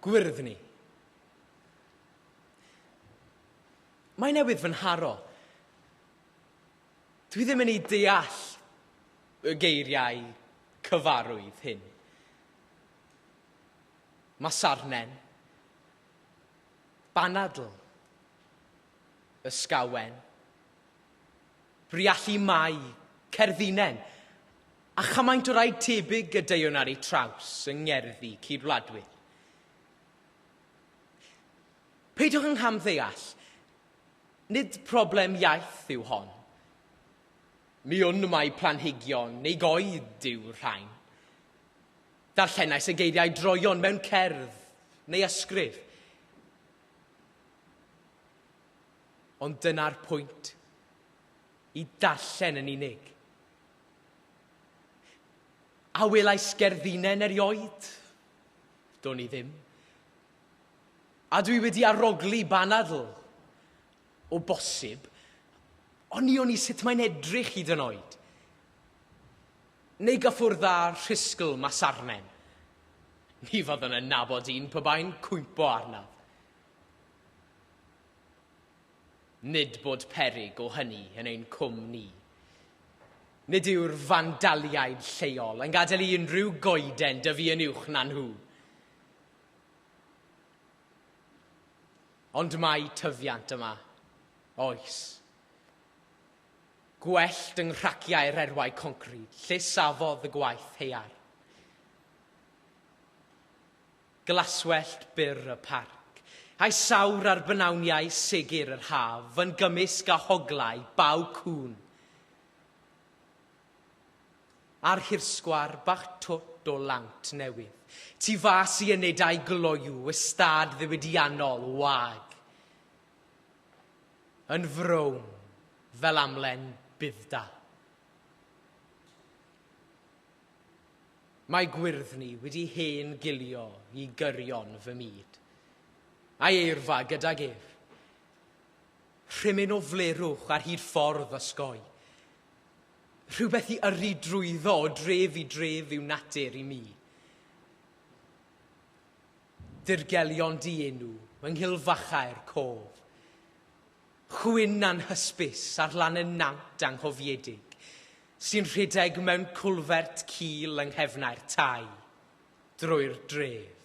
gwyrdd ni. Mae newydd fy nharo. Dwi ddim yn ei deall y geiriau cyfarwydd hyn. Masarnen, banadl, ysgawen, briallu mai, cerddinen, a chamaint o rai tebyg y deion ar ei traws yng ngerddi cydwladwyr. Peidwch yng nghamddeall, nid problem iaith yw hon. Mi wn mai planhigion neu goed yw'r rhain. Darllenais y geiriau droion mewn cerdd neu ysgrif. Ond dyna'r pwynt, i darllen yn unig. A welais gerddinen erioed? Do'n i ddim. A dwi wedi arogli banadl. O bosib, o'n i sut mae'n edrych hyd yn oed. Neu gyffwrdd â rhisgl masarnen. Ni fyddwn yn nabod un pe bai'n cwympo arnaf. Nid bod peryg o hynny yn ein cwm ni. Nid yw'r fandaliaid lleol yn gadael i unrhyw goeden dyfu yn uwch na nhw. Ond mae tyfiant yma, oes. Gwellt yng nghraciau'r erwau concrit, lle safodd y gwaith heiar. Glaswellt byr y parc, a'i sawr ar bynawniau segur yr haf, yn gymysg a hoglau baw cwn. Ar hirsgwar bach twt o lawnt newydd, tu fas i ynedau gloiw, ystad ddiwydiannol wag. Yn frown fel amlen byddda. Mae gwyrdd ni wedi hen gilio i gyrion fy myd, a'i eirfa gydag ef. Rhymyn o flerwch ar hyd ffordd osgoi. Rhywbeth i yrru drwyddo o dref i dref yw natur i mi. Dirgelion dienw yng nghilfachau'r cof. Chwyn anhysbys ar lan y nant anghofiedig, sy'n rhedeg mewn cwlfert cul yng nghefnau'r tai, drwy'r dref.